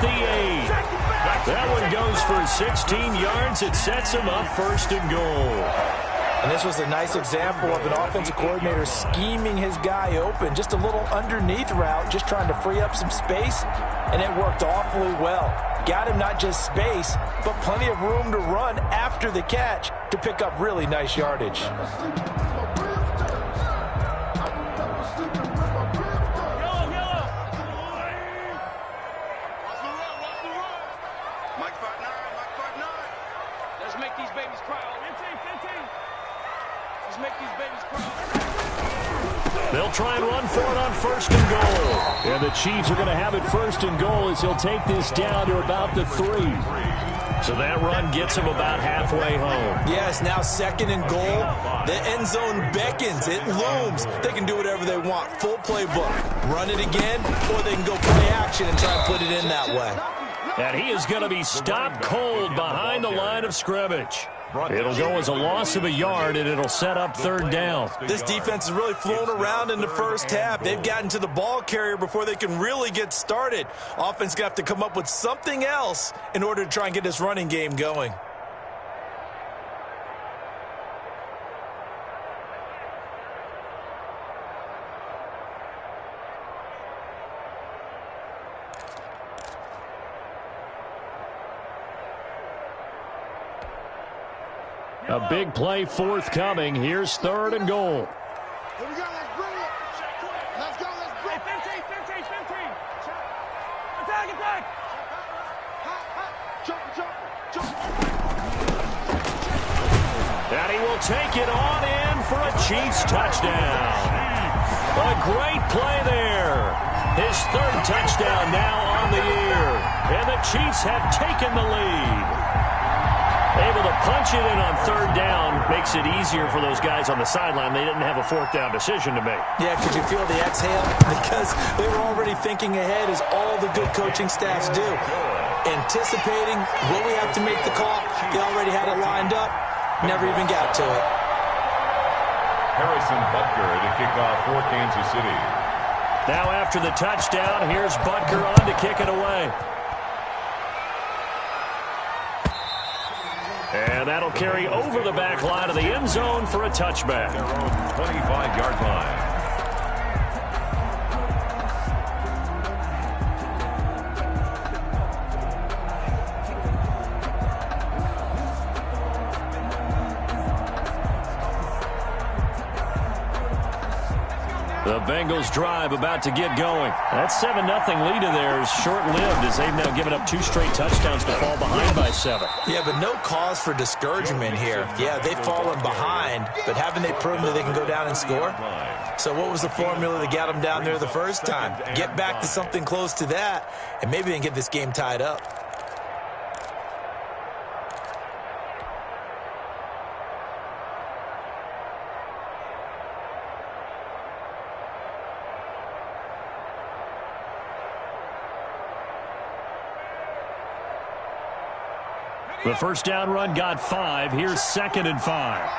the 8. That one goes for 16 yards. It sets him up 1st and goal. And this was a nice example of an offensive coordinator scheming his guy open. Just a little underneath route, just trying to free up some space, and it worked awfully well. Got him not just space, but plenty of room to run after the catch to pick up really nice yardage. They'll try and run for it on 1st and goal. And the Chiefs are going to have it 1st and goal as he'll take this down to about the 3. So that run gets him about halfway home. Yes, now 2nd and goal. The end zone beckons. It looms. They can do whatever they want. Full playbook. Run it again, or they can go play action and try and put it in that way. And he is going to be stopped cold behind the line of scrimmage. It'll go as a loss of a yard, and it'll set up 3rd down. This defense has really flown around in the first half. They've gotten to the ball carrier before they can really get started. Offense going to have to come up with something else in order to try and get this running game going. A big play forthcoming. Here's 3rd and goal. Here we go. Let's bring it. Let's go. Let's bring it. 15. Attack. Jump. And he will take it on in for a Chiefs touchdown. A great play there. His 3rd touchdown now on the year. And the Chiefs have taken the lead. Able to punch it in on 3rd down makes it easier for those guys on the sideline. They didn't have a 4th down decision to make. Yeah, could you feel the exhale? Because they were already thinking ahead, as all the good coaching staffs do. Anticipating, will we have to make the call? They already had it lined up. Never even got to it. Harrison Butker to kick off for Kansas City. Now after the touchdown, here's Butker on to kick it away. And that'll carry over the back line of the end zone for a touchback. Their own 25-yard line. The Bengals drive about to get going. That 7-0 lead of theirs short-lived as they've now given up 2 straight touchdowns to fall behind by 7. Yeah, but no cause for discouragement here. Yeah, they've fallen behind, but haven't they proven that they can go down and score? So what was the formula that got them down there the first time? Get back to something close to that, and maybe they can get this game tied up. The 1st down run got 5. Here's 2nd and 5.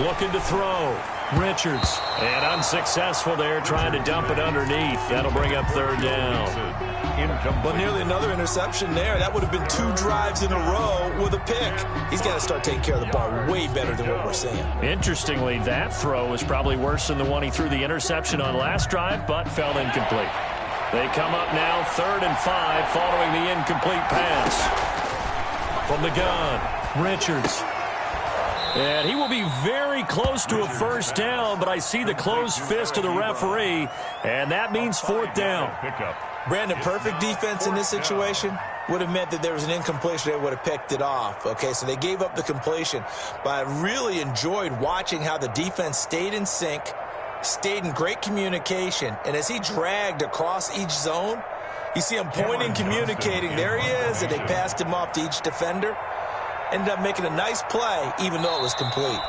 Looking to throw. Richards. And unsuccessful there, trying to dump it underneath. That'll bring up 3rd down. But nearly another interception there. That would have been 2 drives in a row with a pick. He's got to start taking care of the ball way better than what we're seeing. Interestingly, that throw was probably worse than the one he threw the interception on last drive, but fell incomplete. They come up now 3rd and 5 following the incomplete pass. From the gun, Richards. And he will be very close to a 1st down, but I see the closed fist of the referee, and that means 4th down. Brandon, perfect defense in this situation would have meant that there was an incompletion. They would have picked it off. Okay, so they gave up the completion. But I really enjoyed watching how the defense stayed in sync, stayed in great communication, and as he dragged across each zone, you see him pointing, communicating. There he is, and they passed him off to each defender. Ended up making a nice play, even though it was complete.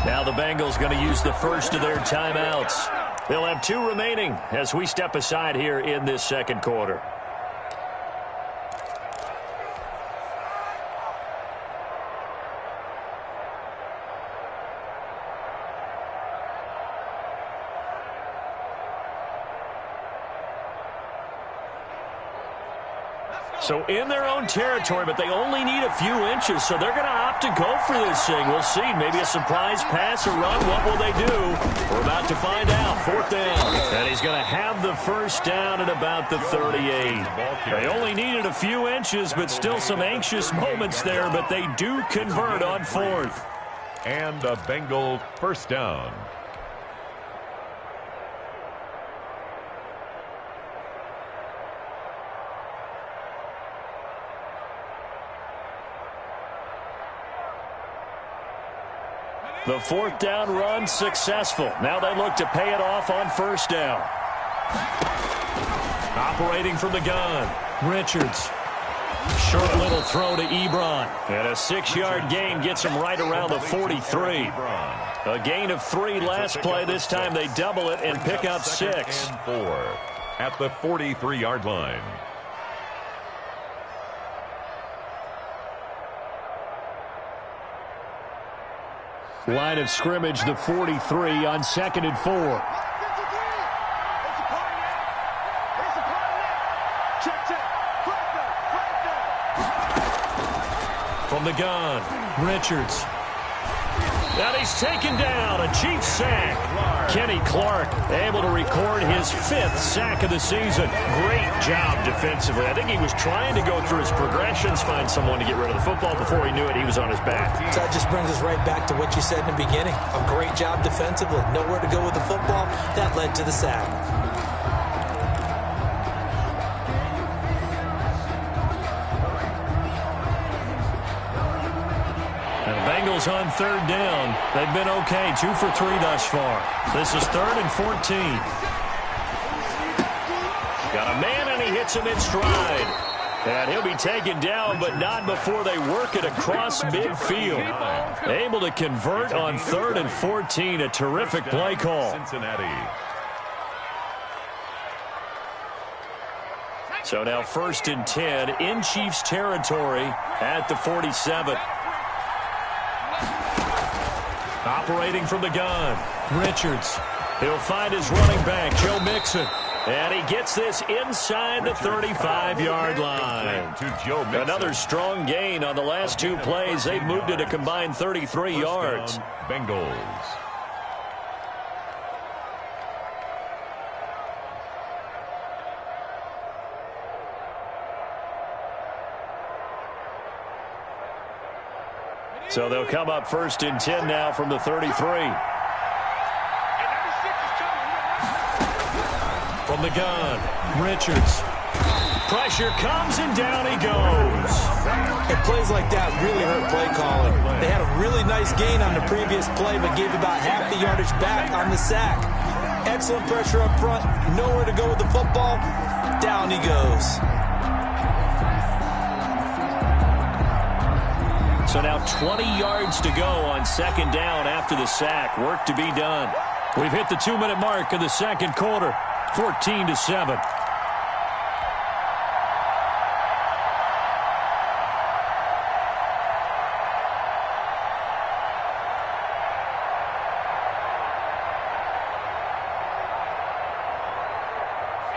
Now the Bengals going to use the first of their timeouts. They'll have 2 remaining as we step aside here in this 2nd quarter. So in their own territory, but they only need a few inches, so they're going to opt to go for this thing. We'll see. Maybe a surprise pass or run. What will they do? We're about to find out. 4th down. And he's going to have the first down at about the 38. They only needed a few inches, but still some anxious moments there, but they do convert on 4th. And a Bengal first down. The 4th down run successful. Now they look to pay it off on 1st down. Operating from the gun, Richards. Short little throw to Ebron. And a 6-yard gain gets him right around the 43. A gain of 3 last play. This time they double it and pick up 6. And 4 at the 43-yard line. Line of scrimmage, the 43 on 2nd and 4. From the gun, Richards. And he's taken down, a Chiefs sack. Kenny Clark able to record his 5th sack of the season. Great job defensively. I think he was trying to go through his progressions, find someone to get rid of the football. Before he knew it, he was on his back. So that just brings us right back to what you said in the beginning. A great job defensively. Nowhere to go with the football. That led to the sack. Bengals on 3rd down. They've been okay. 2 for 3 thus far. This is 3rd and 14. Got a man, and he hits him in stride. And he'll be taken down, but not before they work it across midfield. Able to convert on 3rd and 14. A terrific play call. Cincinnati. So now 1st and 10 in Chiefs territory at the 47. Operating from the gun, Richards. He'll find his running back, Joe Mixon. And he gets this inside the 35-yard line. Another strong gain on the last 2 plays. They've moved it a combined 33 yards. Bengals. So they'll come up 1st and 10 now from the 33. From the gun, Richards. Pressure comes, and down he goes. And plays like that really hurt play calling. They had a really nice gain on the previous play, but gave about half the yardage back on the sack. Excellent pressure up front. Nowhere to go with the football. Down he goes. So now 20 yards to go on 2nd down after the sack. Work to be done. We've hit the 2-minute mark of the 2nd quarter. 14-7.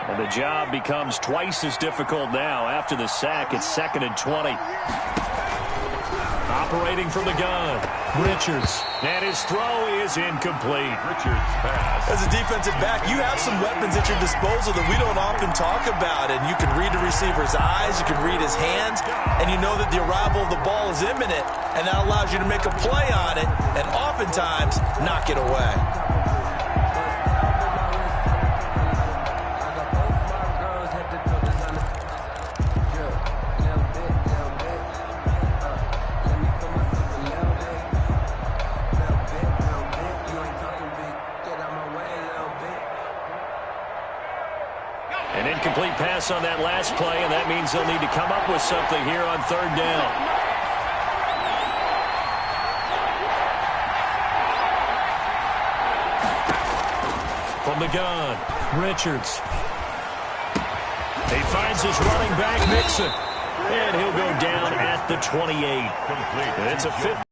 And the job becomes twice as difficult now after the sack. It's 2nd and 20. Operating from the gun, Richards. And his throw is incomplete. Richards pass. As a defensive back, you have some weapons at your disposal that we don't often talk about. And you can read the receiver's eyes, you can read his hands, and you know that the arrival of the ball is imminent. And that allows you to make a play on it and oftentimes knock it away. An incomplete pass on that last play, and that means they'll need to come up with something here on 3rd down. From the gun, Richards. He finds his running back, Mixon. And he'll go down at the 28. It's a 5th.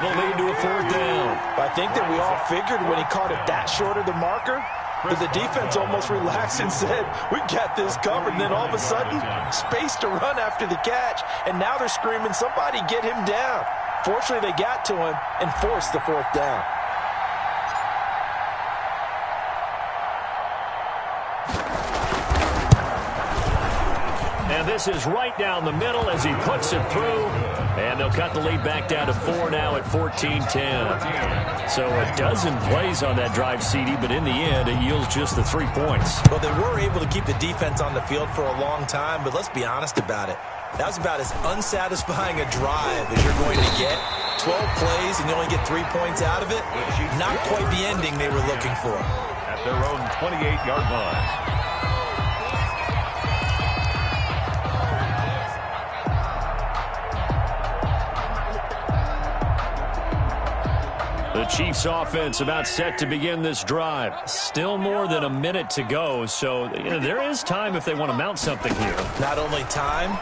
Lead to a 4th down. I think that we all figured when he caught it that short of the marker, But the defense almost relaxed and said, we got this covered. And then all of a sudden, space to run after the catch. And now they're screaming, somebody get him down. Fortunately, they got to him and forced the fourth down. And this is right down the middle as he puts it through. And they'll cut the lead back down to 4 now at 14-10. So a dozen plays on that drive, CD, but in the end, it yields just the 3 points. Well, they were able to keep the defense on the field for a long time, but let's be honest about it. That was about as unsatisfying a drive as you're going to get. 12 plays and you only get 3 points out of it. Not quite the ending they were looking for. At their own 28-yard line. The Chiefs offense about set to begin this drive. Still more than a minute to go, so there is time if they want to mount something here. Not only time,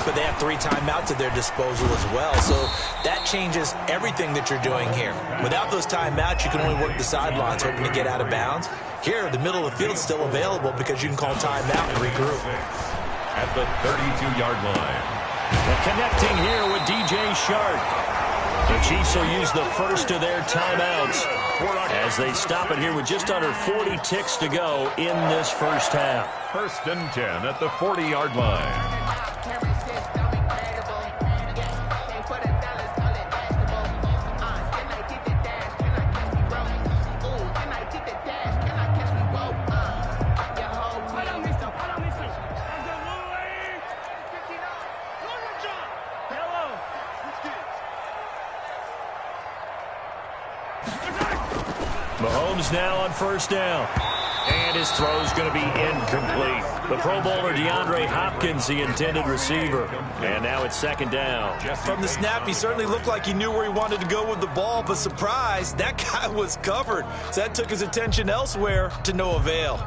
but they have 3 timeouts at their disposal as well. So that changes everything that you're doing here. Without those timeouts, you can only work the sidelines, hoping to get out of bounds. Here, the middle of the field is still available because you can call timeout and regroup. At the 32-yard line. Connecting here with DJ Shark. The Chiefs will use the first of their timeouts as they stop it here with just under 40 ticks to go in this first half. 1st and 10 at the 40-yard line. Mahomes now on 1st down. And his throw is going to be incomplete. The Pro Bowler DeAndre Hopkins, the intended receiver. And now it's 2nd down. From the snap, he certainly looked like he knew where he wanted to go with the ball, but surprise, that guy was covered. So that took his attention elsewhere to no avail.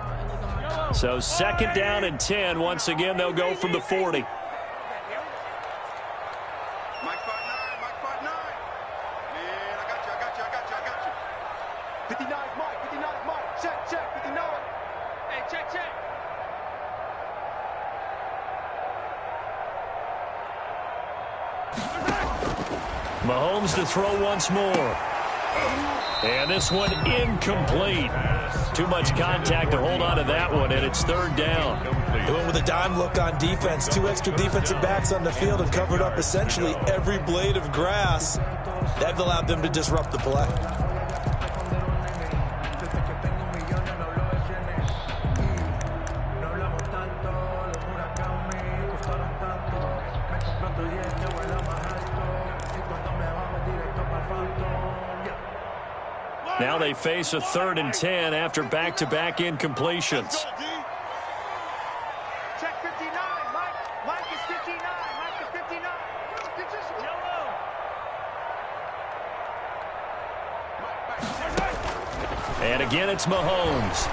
So 2nd down and 10. Once again, they'll go from the 40. Mahomes to throw once more. And this one incomplete. Too much contact to hold on to that one, and it's 3rd down. They went with a dime look on defense. 2 extra defensive backs on the field and covered up essentially every blade of grass. That allowed them to disrupt the play. Now they face a 3rd and 10 after back-to-back incompletions. Check 59. Mike is 59. Mike is 59. And again, it's Mahomes.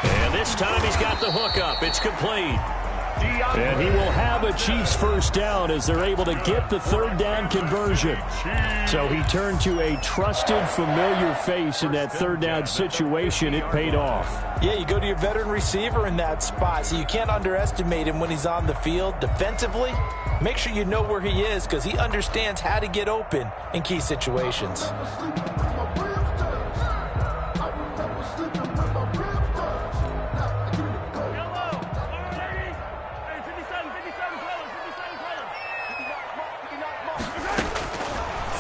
And this time he's got the hookup. It's complete. And he will have a Chiefs 1st down as they're able to get the 3rd down conversion. So he turned to a trusted, familiar face in that 3rd down situation. It paid off. Yeah, you go to your veteran receiver in that spot, so you can't underestimate him when he's on the field. Defensively, make sure you know where he is because he understands how to get open in key situations.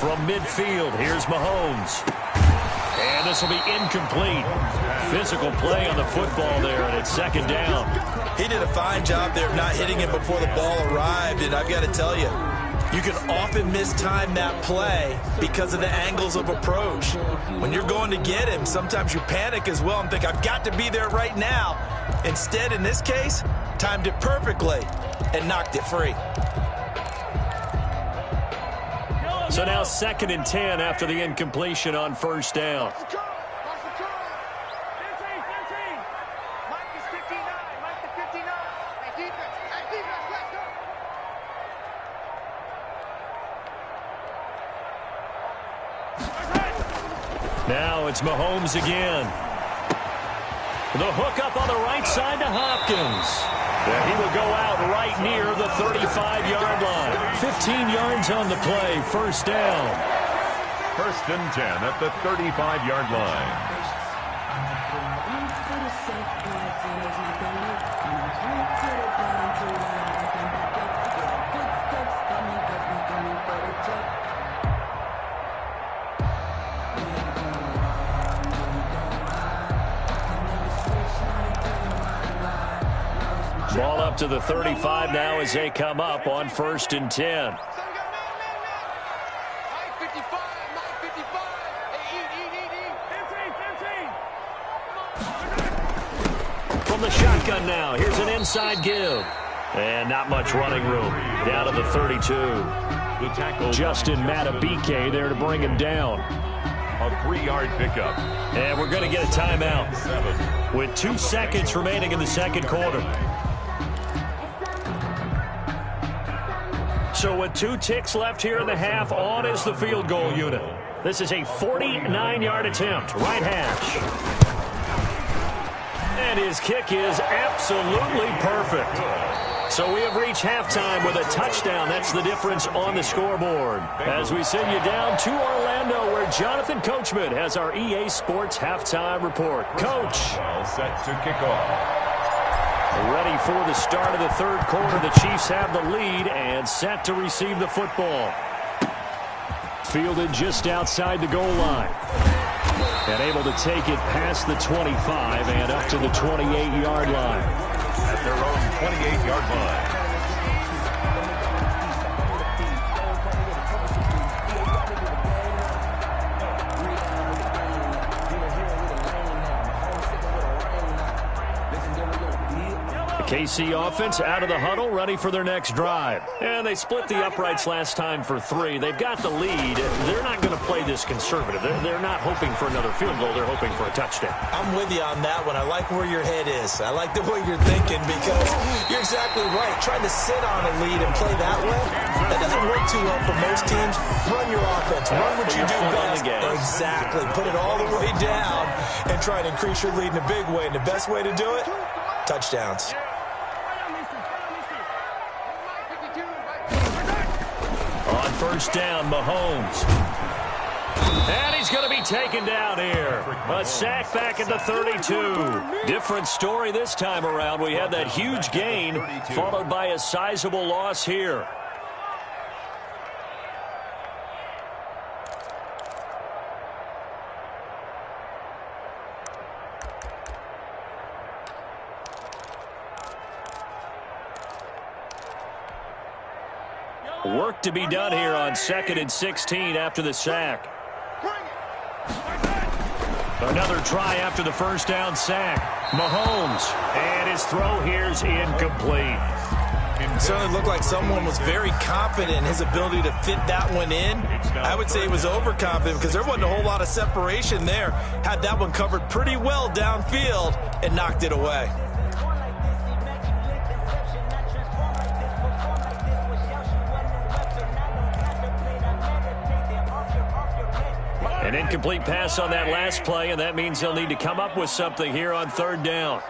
From midfield, here's Mahomes. And this will be incomplete. Physical play on the football there, and it's 2nd down. He did a fine job there of not hitting him before the ball arrived, and I've got to tell you, you can often mistime that play because of the angles of approach. When you're going to get him, sometimes you panic as well and think, I've got to be there right now. Instead, in this case, timed it perfectly and knocked it free. So now 2nd and 10 after the incompletion on 1st down. Mike is 59. Mike is 59. Hey, defense. Hey, defense, let's go. Now it's Mahomes again. The hook up on the right side to Hopkins. And he will go out right near the 35-yard line. 15 yards on the play, first down. First and 10 at the 35-yard line. Ball up to the 35 now as they come up on first and 10. From the shotgun now, here's an inside give. And not much running room. Down to the 32. The tackle. Justin Matabike there to bring him down. A 3-yard pickup. And we're going to get a timeout 7. with 2 seconds remaining in the second quarter. So with 2 ticks left here in the half, on is the field goal unit. This is a 49-yard attempt, right hash. And his kick is absolutely perfect. So we have reached halftime with a touchdown. That's the difference on the scoreboard. As we send you down to Orlando, where Jonathan Coachman has our EA Sports halftime report. Coach. All set to kick off. Ready for the start of the third quarter. The Chiefs have the lead and set to receive the football. Fielded just outside the goal line. And able to take it past the 25 and up to the 28-yard line. At their own 28-yard line. KC offense out of the huddle, ready for their next drive. And they split the uprights last time for 3. They've got the lead. They're not going to play this conservative. They're not hoping for another field goal. They're hoping for a touchdown. I'm with you on that one. I like where your head is. I like the way you're thinking because you're exactly right. Trying to sit on a lead and play that way, that doesn't work too well for most teams. Run your offense. Run what you do best. Exactly. Put it all the way down and try and increase your lead in a big way. And the best way to do it, touchdowns. On first down, Mahomes. And he's going to be taken down here. A sack back at the 32. Different story this time around. We had that huge gain followed by a sizable loss here. Work to be done here on 2nd and 16 after the sack. Another try after the first down sack. Mahomes, and his throw here's incomplete. It certainly looked like someone was very confident in his ability to fit that one in. I would say he was overconfident because there wasn't a whole lot of separation there. Had that one covered pretty well downfield and knocked it away. An incomplete pass on that last play, and that means they'll need to come up with something here on third down.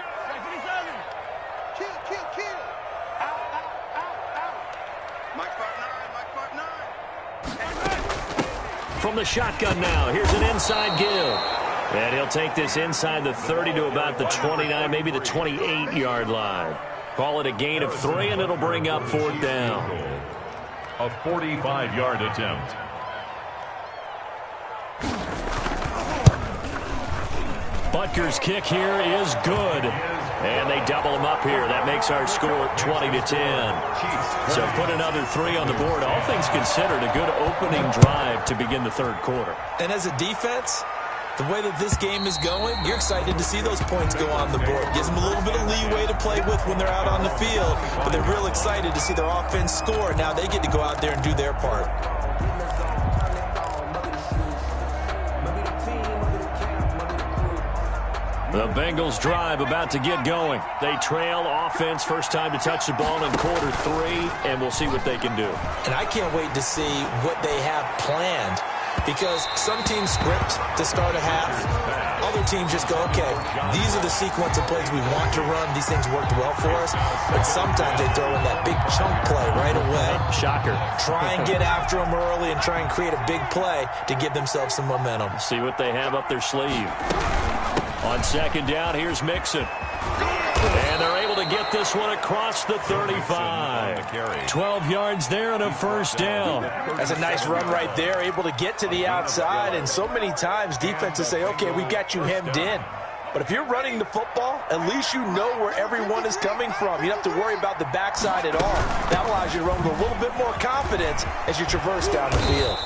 From the shotgun now, here's an inside give. And he'll take this inside the 30 to about the 29, maybe the 28-yard line. Call it a gain of 3, and it'll bring up fourth down. A 45-yard attempt. Butker's kick here is good. And they double him up here. That makes our score 20-10. So put another 3 on the board. All things considered, a good opening drive to begin the third quarter. And as a defense, the way that this game is going, you're excited to see those points go on the board. Gives them a little bit of leeway to play with when they're out on the field. But they're real excited to see their offense score. Now they get to go out there and do their part. The Bengals drive about to get going. They trail offense, first time to touch the ball in quarter 3, and we'll see what they can do. And I can't wait to see what they have planned because some teams script to start a half. Other teams just go, okay, these are the sequence of plays we want to run. These things worked well for us. And sometimes they throw in that big chunk play right away. Shocker. Try and get after them early and try and create a big play to give themselves some momentum. See what they have up their sleeve. On second down, here's Mixon. And they're able to get this one across the 35. 12 yards there and a first down. That's a nice run right there, able to get to the outside. And so many times defenses say, okay, we got you hemmed in. But if you're running the football, at least you know where everyone is coming from. You don't have to worry about the backside at all. That allows you to run with a little bit more confidence as you traverse down the field.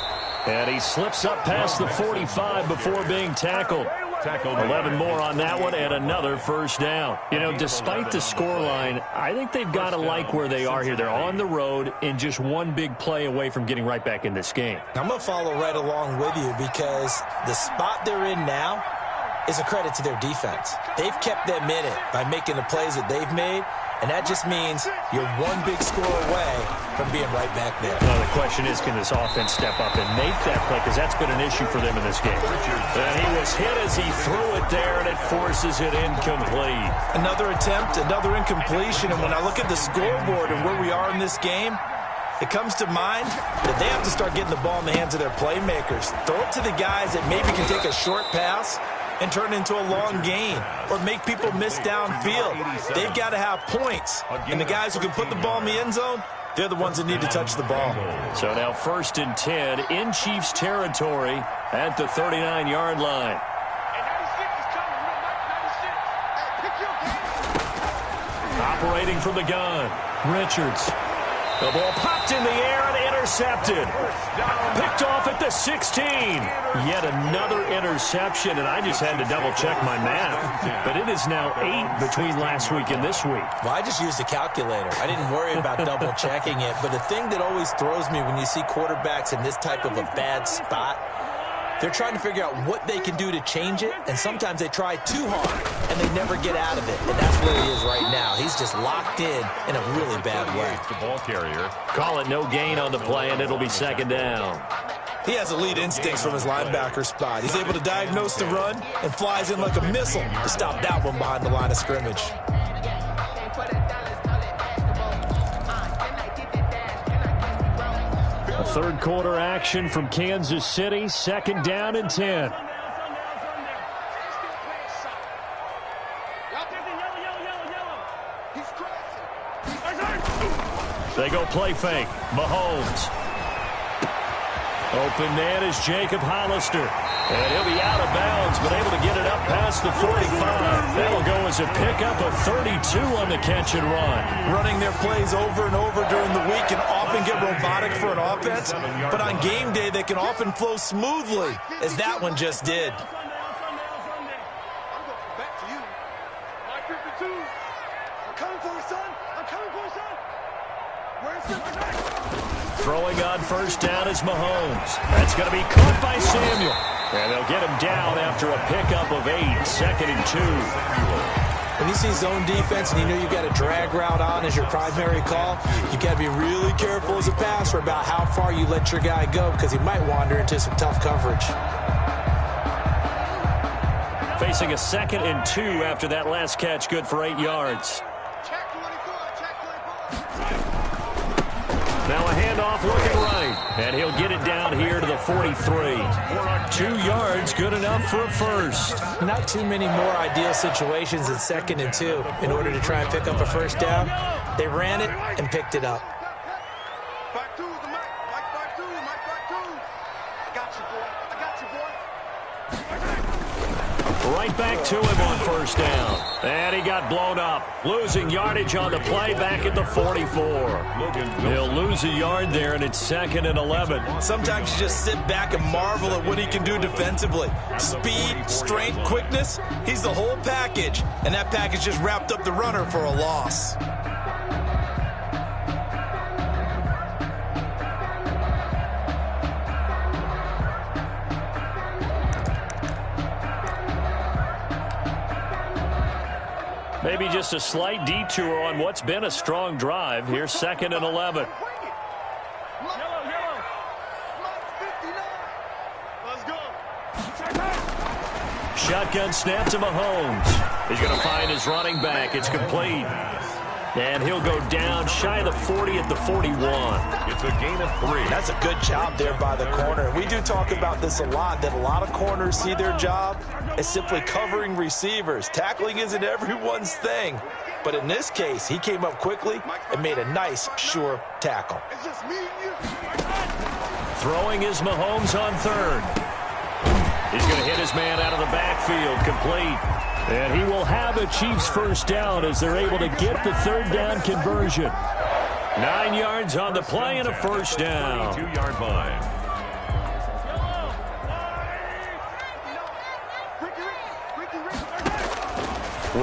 And he slips up past the 45 before being tackled. 11 more on that one and another first down. You know, despite the scoreline, I think they've got to like where they are here. They're on the road and just one big play away from getting right back in this game. I'm going to follow right along with you because the spot they're in now is a credit to their defense. They've kept them in it by making the plays that they've made, and that just means you're one big score away from being right back there. Now the question is, can this offense step up and make that play? Because that's been an issue for them in this game. And he was hit as he threw it there, and it forces it incomplete. Another attempt, another incompletion, and when I look at the scoreboard and where we are in this game, it comes to mind that they have to start getting the ball in the hands of their playmakers. Throw it to the guys that maybe can take a short pass and turn it into a long gain or make people miss downfield. They've got to have points. And the guys who can put the ball in the end zone, they're the ones that need to touch the ball. So now 1st and 10 in Chiefs territory at the 39-yard line. Operating from the gun, Richards. The ball popped in the air and intercepted. Picked off at the 16. Yet another interception, and I just had to double-check my math. But it is now 8 between last week and this week. Well, I just used a calculator. I didn't worry about double-checking it. But the thing that always throws me when you see quarterbacks in this type of a bad spot, they're trying to figure out what they can do to change it, and sometimes they try too hard, and they never get out of it. And that's where he is right now. He's just locked in a really bad way. The ball carrier. Call it no gain on the play, and it'll be second down. He has elite instincts from his linebacker spot. He's able to diagnose the run and flies in like a missile to stop that one behind the line of scrimmage. A third quarter action from Kansas City, second down and 10. They go play fake. Mahomes. Open man is Jacob Hollister. And he'll be out of bounds, but able to get it up past the 45. That'll go as a pickup of 32 on the catch and run. Running their plays over and over during the week can often get robotic for an offense, but on game day they can often flow smoothly, as that one just did. Throwing on first down is Mahomes. That's going to be caught by Samuel. And they'll get him down after a pickup of 8, 2nd and 2. When you see zone defense and you know you've got a drag route on as your primary call, you've got to be really careful as a passer about how far you let your guy go because he might wander into some tough coverage. Facing a 2nd and 2 after that last catch, good for 8 yards. Now a handoff looking right, and he'll get it down here to the 43. 2 yards, good enough for a first. Not too many more ideal situations in 2nd and 2 in order to try and pick up a first down. They ran it and picked it up. Back two, back two. I got you, boy. Right back to him on first down. And he got blown up. Losing yardage on the play back at the 44. He'll lose a yard there, and it's 2nd and 11. Sometimes you just sit back and marvel at what he can do defensively. Speed, strength, quickness, he's the whole package. And that package just wrapped up the runner for a loss. Maybe just a slight detour on what's been a strong drive. Here's 2nd and 11. shotgun snap to Mahomes. He's going to find his running back. It's complete. And he'll go down shy of the 40 at the 41. It's a gain of 3. That's a good job there by the corner. We do talk about this a lot, that a lot of corners see their job as simply covering receivers. Tackling isn't everyone's thing. But in this case, he came up quickly and made a nice, sure tackle. Throwing is Mahomes on third. He's going to hit his man out of the backfield, complete. And he will have a Chiefs first down as they're able to get the third down conversion. 9 yards on the play and a first down. 2-yard line.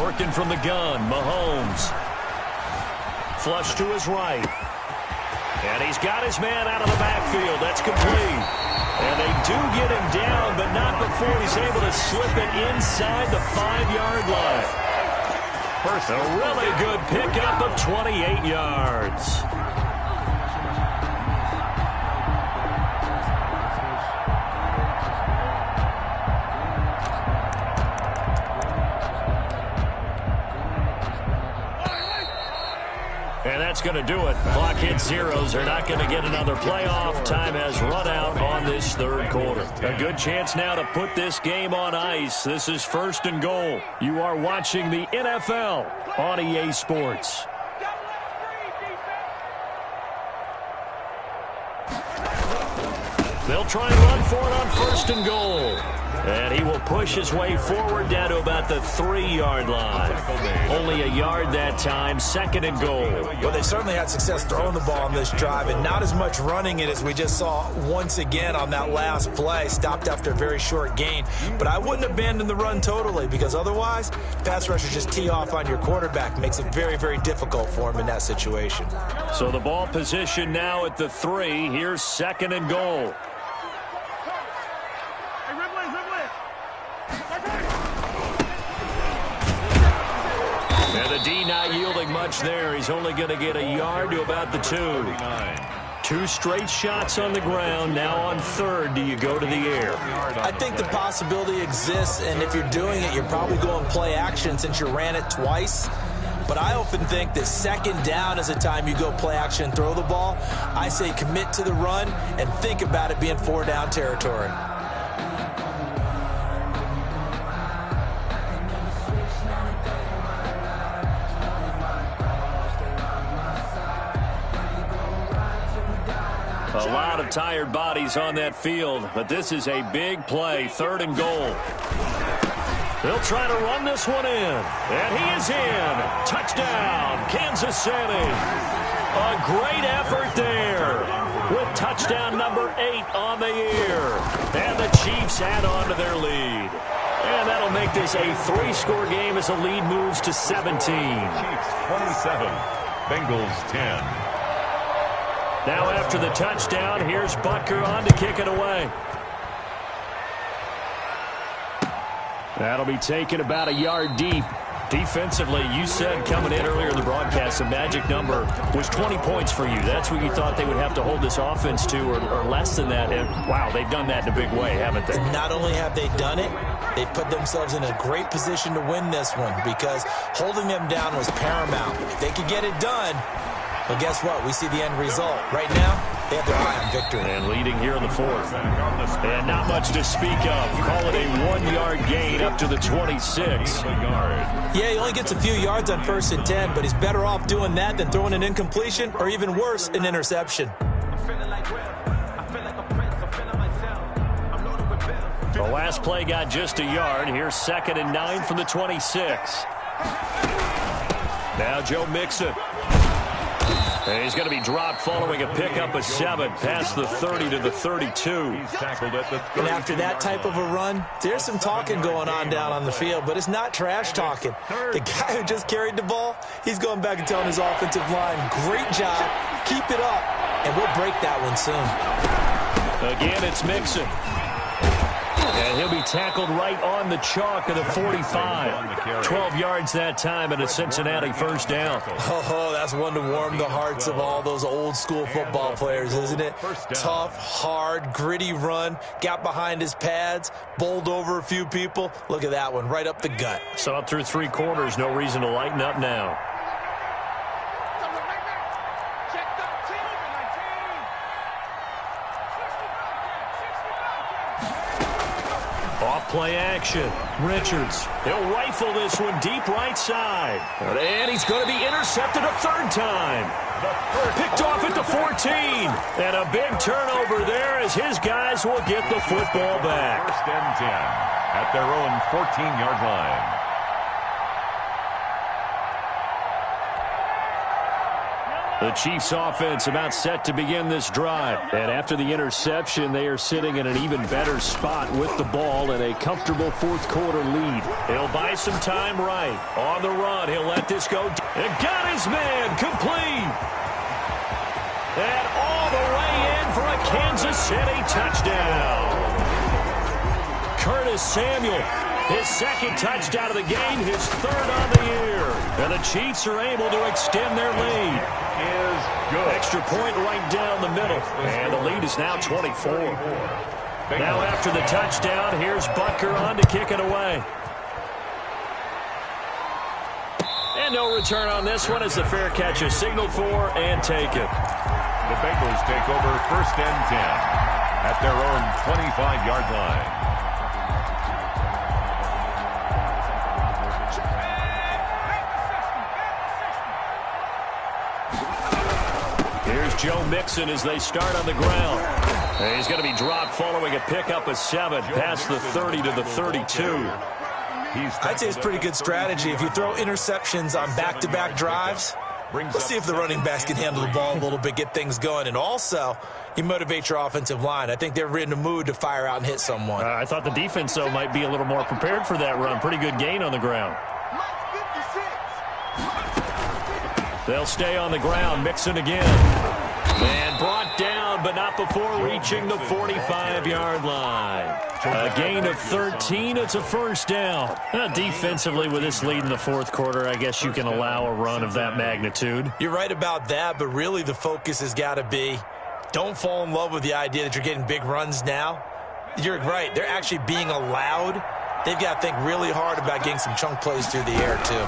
Working from the gun, Mahomes. Flush to his right. And he's got his man out of the backfield. That's complete. And they do get him down, but not before he's able to slip it inside the 5-yard line. First, a really good pickup of 28 yards. And that's going to do it. Clock hits zeros. They're not going to get another playoff. Time has run out on this third quarter. A good chance now to put this game on ice. This is first and goal. You are watching the NFL on EA Sports. They'll try and run for it on first and goal. And he will push his way forward down to about the 3-yard line. Only a yard that time, second and goal. Well, they certainly had success throwing the ball on this drive, and not as much running it as we just saw once again on that last play. Stopped after a very short gain. But I wouldn't abandon the run totally, because otherwise, pass rushers just tee off on your quarterback. Makes it very, very difficult for him in that situation. So the ball position now at the 3. Here's second and goal. And the D not yielding much there. He's only going to get a yard to about the 2. 2 straight shots on the ground. Now on third, do you go to the air? I think the possibility exists, and if you're doing it, you're probably going play action since you ran it twice. But I often think that second down is a time you go play action and throw the ball. I say commit to the run and think about it being 4-down territory. A lot of tired bodies on that field, but this is a big play, third and goal. They'll try to run this one in, and he is in. Touchdown, Kansas City. A great effort there with touchdown number 8 on the year. And the Chiefs add on to their lead. And that'll make this a 3-score game as the lead moves to 17. Chiefs 27, Bengals 10. Now after the touchdown, here's Butker on to kick it away. That'll be taken about a yard deep. Defensively, you said coming in earlier in the broadcast, the magic number was 20 points for you. That's what you thought they would have to hold this offense to, or less than that. And, wow, they've done that in a big way, haven't they? Not only have they done it, they put themselves in a great position to win this one, because holding them down was paramount. If they could get it done, well, guess what? We see the end result. Right now, they have their eye on victory. And leading here in the 4th. And not much to speak of. Call it a 1-yard gain up to the 26. Yeah, he only gets a few yards on 1st and 10, but he's better off doing that than throwing an incompletion, or even worse, an interception. The last play got just a yard. Here's 2nd and 9 from the 26. Now Joe Mixon. And he's going to be dropped following a pickup of 7 past the 30 to the 32. He's tackled at the 32. And after that type of a run, there's some talking going on down on the field, but it's not trash talking. The guy who just carried the ball, he's going back and telling his offensive line, great job, keep it up, and we'll break that one soon. Again, it's Mixon. And he'll be tackled right on the chalk of the 45. 12 yards that time and a Cincinnati first down. Oh, that's one to warm the hearts of all those old school football players, isn't it? Tough, hard, gritty run, got behind his pads, bowled over a few people. Look at that one, right up the gut. So up through 3 quarters, no reason to lighten up now. Off-play action. Richards. He'll rifle this one deep right side. And he's going to be intercepted a 3rd time. Picked off at the 14. And a big turnover there as his guys will get the football back. 1st and 10 at their own 14-yard line. The Chiefs offense about set to begin this drive. And after the interception, they are sitting in an even better spot with the ball and a comfortable 4th quarter lead. He'll buy some time right. On the run, he'll let this go. And got his man complete. And all the way in for a Kansas City touchdown. Curtis Samuel, his 2nd touchdown of the game, his 3rd on the year. And the Chiefs are able to extend their lead. Extra point right down the middle. And the lead is now 24. Now after the touchdown, here's Butker on to kick it away. And no return on this one as the fair catch is signaled for and taken. The Bengals take over 1st and 10 at their own 25-yard line. Here's Joe Mixon as they start on the ground. And he's going to be dropped following a pickup of 7 past the 30 to the 32. I'd say it's pretty good strategy. If you throw interceptions on back-to-back drives, let's see if the running backs can handle the ball a little bit, get things going. And also, you motivate your offensive line. I think they're in the mood to fire out and hit someone. I thought the defense, though, might be a little more prepared for that run. Pretty good gain on the ground. They'll stay on the ground. Mixon again. And brought down, but not before reaching the 45-yard line. A gain of 13. It's a first down. Defensively, with this lead in the 4th quarter, I guess you can allow a run of that magnitude. You're right about that, but really the focus has got to be don't fall in love with the idea that you're getting big runs now. You're right. They're actually being allowed. They've got to think really hard about getting some chunk plays through the air, too.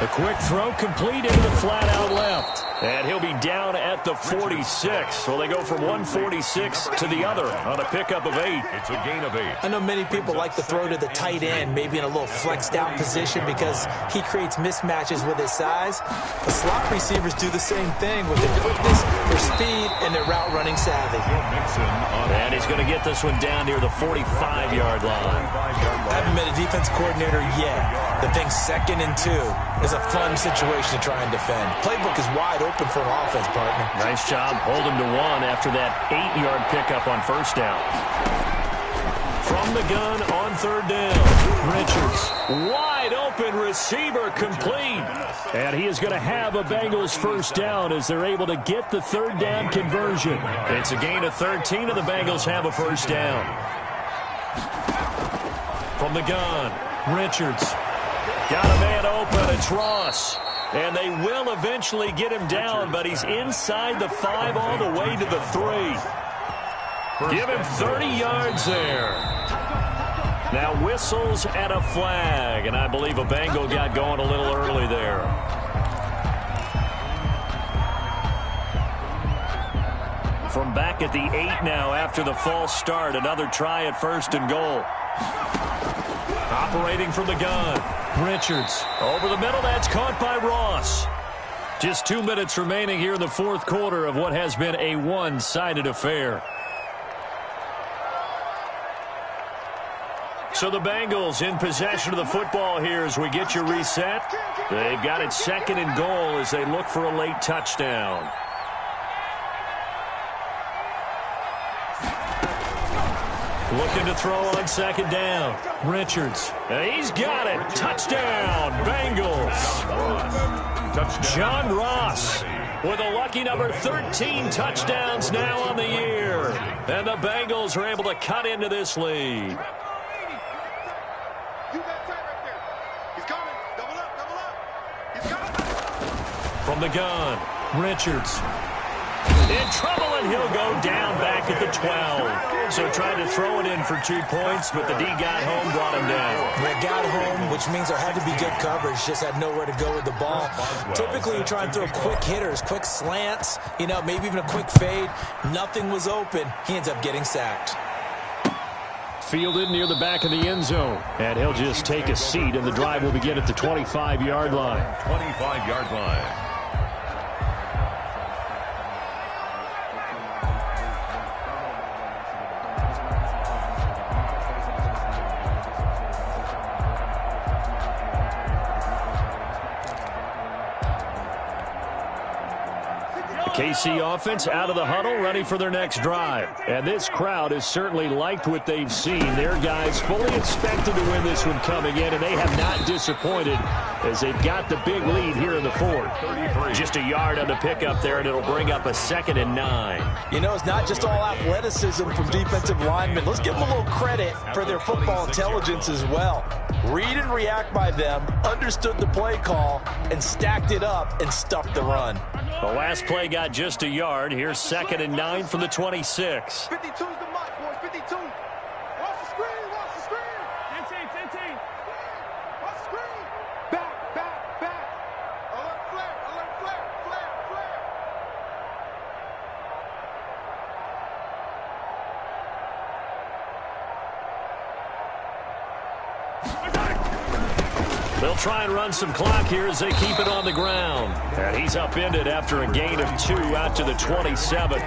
A quick throw complete into the flat out left. And he'll be down at the 46. So they go from 146 to the other on a pickup of 8. It's a gain of 8. I know many people like to throw to the tight end, maybe in a little flexed out position because he creates mismatches with his size. The slot receivers do the same thing with their quickness, their speed, and their route running savvy. And he's going to get this one down near the 45-yard line. I haven't met a defense coordinator yet that thinks 2nd and 2 is a fun situation to try and defend. Playbook is wide open for an offense, partner. Nice job holding to 1 after that 8-yard pickup on first down. From the gun on 3rd down. Richards, wide open receiver, complete. And he is going to have a Bengals first down as they're able to get the 3rd down conversion. It's a gain of 13, and the Bengals have a first down. From the gun, Richards. Got a man open. It's Ross. And they will eventually get him down, but he's inside the 5 all the way to the 3. Give him 30 yards there. Now whistles and a flag, and I believe a Bengal got going a little early there. From back at the 8 now after the false start, another try at 1st and goal. Operating from the gun. Richards over the middle. That's caught by Ross. Just 2 minutes remaining here in the 4th quarter of what has been a one-sided affair. So the Bengals in possession of the football here as we get you reset. They've got it 2nd and goal as they look for a late touchdown. Looking to throw on 2nd down. Richards. And he's got it. Touchdown, Bengals. John Ross with a lucky number 13 touchdowns now on the year. And the Bengals are able to cut into this lead. You got tight right there. He's coming. Double up, double up. He's coming. From the gun, Richards. In trouble, and he'll go down back at the 12. So tried to throw it in for 2 points, but the D got home, brought him down. They got home, which means there had to be good coverage. Just had nowhere to go with the ball. Typically, you try and throw quick hitters, quick slants, you know, maybe even a quick fade. Nothing was open. He ends up getting sacked. Fielded near the back of the end zone. And he'll just take a seat, and the drive will begin at the 25-yard line. 25-yard line. KC offense out of the huddle, ready for their next drive. And this crowd has certainly liked what they've seen. Their guys fully expected to win this one coming in, and they have not disappointed as they've got the big lead here in the fourth. Just a yard on the pickup there, and it'll bring up a 2nd and 9. You know, it's not just all athleticism from defensive linemen. Let's give them a little credit for their football intelligence as well. Read and react by them, understood the play call, and stacked it up and stuffed the run. The last play got just a yard. Here's 2nd and 9 from the 26. 52's the mark, boys. 52. Watch the screen. Watch the screen. 10. Watch the screen. Back. Alert flare. Flare. They'll try and run some clock here as they keep it on the ground. And he's upended after a gain of 2 out to the 27.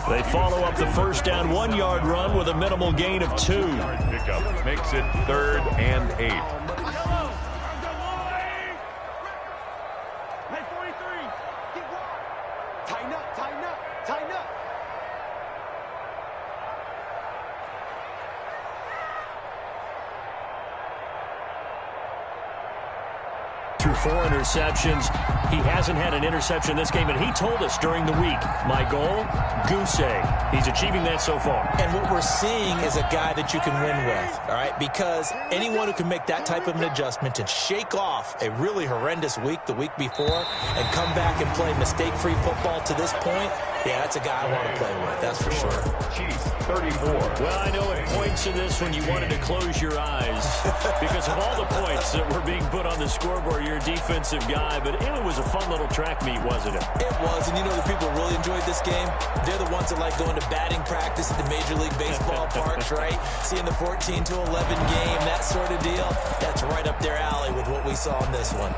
They follow up the first down 1-yard run with a minimal gain of 2. Pickup makes it 3rd and 8. Hey, 43. Get wide. Tighten up. Through 4 interceptions. He hasn't had an interception this game, and he told us during the week, my goal, goose egg. He's achieving that so far. And what we're seeing is a guy that you can win with, all right? Because anyone who can make that type of an adjustment and shake off a really horrendous week the week before and come back and play mistake-free football to this point, yeah, that's a guy I want to play with, that's for sure. Chiefs, 34. Well, I know at points in this when you wanted to close your eyes because of all the points that were being put on the scoreboard. You're a defensive guy, but it was a fun little track meet, wasn't it? It was, and you know the people who really enjoyed this game? They're the ones that like going to batting practice at the Major League Baseball parks, right? Seeing the 14-11 game, that sort of deal. That's right up their alley with what we saw in this one.